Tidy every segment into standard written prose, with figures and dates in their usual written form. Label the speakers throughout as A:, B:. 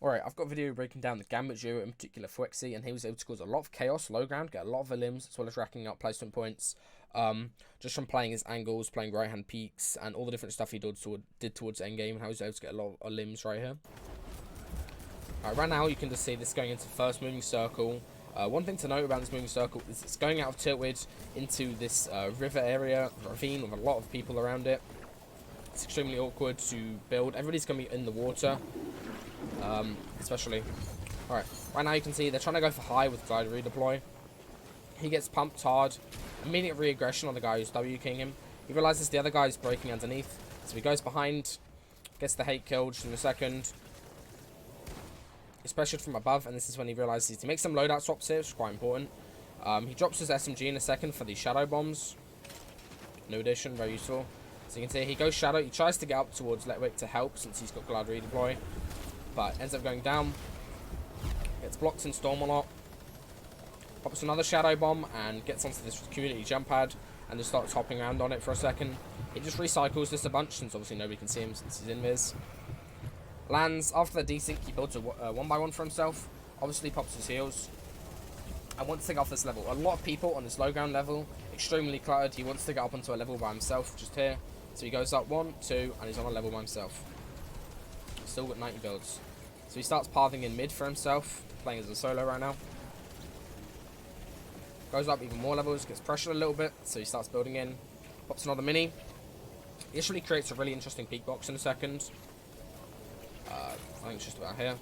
A: Alright, I've got a video breaking down the Gambit duo, in particular Fwexy, and he was able to cause a lot of chaos, low ground, get a lot of limbs, as well as racking up placement points, just from playing his angles, playing right hand peaks, and all the different stuff he did towards endgame, and how he was able to get a lot of limbs right here. Right now you can just see this going into first moving circle. One thing to note about this moving circle is it's going out of tilted into this river area, ravine with a lot of people around it. It's extremely awkward to build. Everybody's going to be in the water. Especially. Alright, right now you can see they're trying to go for high with glider redeploy. He gets pumped hard. Immediate re-aggression on the guy who's W-king him. He realizes the other guy is breaking underneath. So he goes behind. Gets the hate kill just in a second. He's pressured from above, and this is when he realizes he makes some loadout swaps here, which is quite important. He drops his SMG in a second for the shadow bombs. New addition, very useful. So you can see he goes shadow. He tries to get up towards Letw1k to help since he's got glider redeploy, but ends up going down. Gets blocked in storm a lot. Pops another shadow bomb and gets onto this community jump pad and just starts hopping around on it for a second. He just recycles this a bunch since obviously nobody can see him since he's in Viz. Lands after the desync. He builds a 1x1 for himself. Obviously pops his heals and wants to get off this level. A lot of people on this low ground level, extremely cluttered. He wants to get up onto a level by himself just here. So he goes up 1, 2, and he's on a level by himself. Still got 90 builds. So he starts pathing in mid for himself, playing as a solo right now. Goes up even more levels, gets pressured a little bit, so he starts building in. Pops another mini. He actually creates a really interesting peak box in a second. I think it's just about here.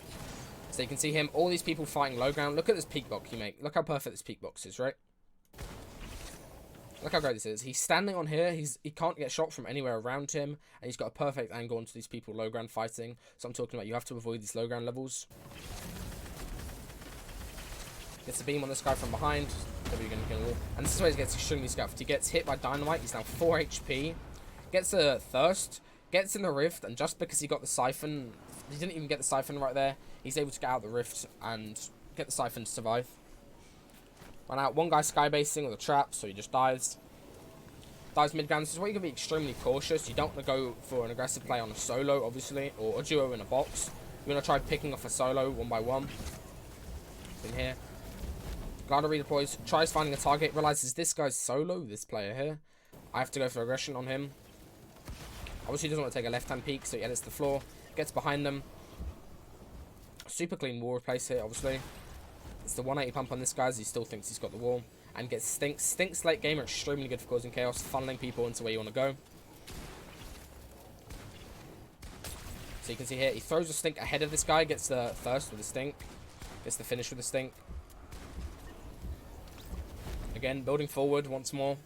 A: So you can see him, all these people fighting low ground. Look at this peak box you make. Look how perfect this peak box is, right? Look how great this is. He's standing on here. He can't get shot from anywhere around him. And he's got a perfect angle onto these people low ground fighting. So I'm talking about you have to avoid these low ground levels. Gets a beam on this guy from behind. And this is where he gets extremely scuffed. He gets hit by dynamite. He's now 4 HP. Gets a thirst. Gets in the rift. And just because he got the siphon, he didn't even get the siphon right there. He's able to get out the rift and get the siphon to survive. Right now, one guy skybasing with a trap, so he just dies. Dies mid-ground. This is where you can be extremely cautious. You don't want to go for an aggressive play on a solo, obviously, or a duo in a box. You want to try picking off a solo 1x1. In here. Glider redeploys, tries finding a target, realizes this guy's solo, this player here. I have to go for aggression on him. Obviously, he doesn't want to take a left-hand peek, so he edits the floor. Gets behind them. Super clean wall replace here, obviously. It's the 180 pump on this guy as he still thinks he's got the wall. And gets stinks. Stinks late game are extremely good for causing chaos, funneling people into where you want to go. So you can see here, he throws a stink ahead of this guy, gets the thirst with a stink. Gets the finish with a stink. Again, building forward once more.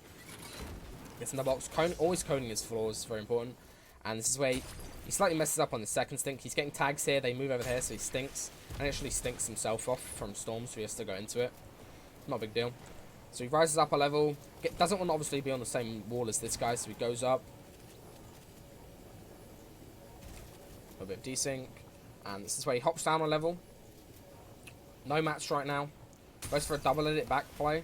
A: Gets in the box. Always coning his floors, very important. And this is where he slightly messes up on the second stink. He's getting tags here. They move over here, so he stinks. And actually stinks himself off from storm, so he has to go into it. Not a big deal. So he rises up a level. Doesn't want to obviously be on the same wall as this guy, so he goes up. A bit of desync. And this is where he hops down a level. No match right now. Goes for a double edit back play.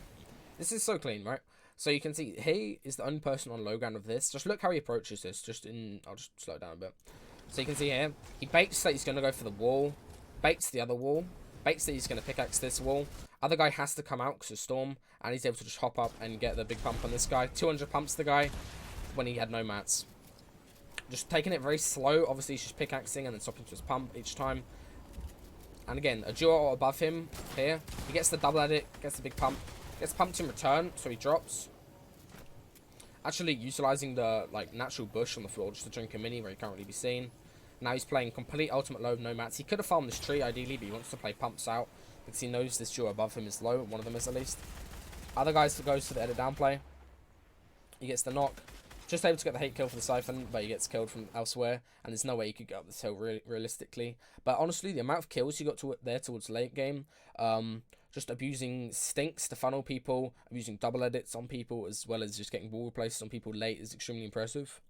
A: This is so clean, right? So you can see he is the only person on low ground of this. Just look how he approaches this. I'll just slow it down a bit. So you can see here, he baits that he's going to go for the wall. Baits the other wall. Baits that he's going to pickaxe this wall. Other guy has to come out because of storm. And he's able to just hop up and get the big pump on this guy. 200 pumps the guy when he had no mats. Just taking it very slow. Obviously he's just pickaxing and then stopping to his pump each time. And again, a duo above him here. He gets the double edit, gets the big pump. Gets pumped in return, so he drops. Actually utilizing the natural bush on the floor just to drink a mini where he can't really be seen. Now he's playing complete ultimate low, no mats. He could have farmed this tree ideally, but he wants to play pumps out because he knows this duo above him is low. One of them is at least. Other guys goes to the edit down play. He gets the knock. Just able to get the hate kill for the siphon, but he gets killed from elsewhere. And there's no way he could get up this hill realistically. But honestly, the amount of kills he got there towards late game, just abusing stinks to funnel people, abusing double edits on people, as well as just getting wall replaced on people late is extremely impressive.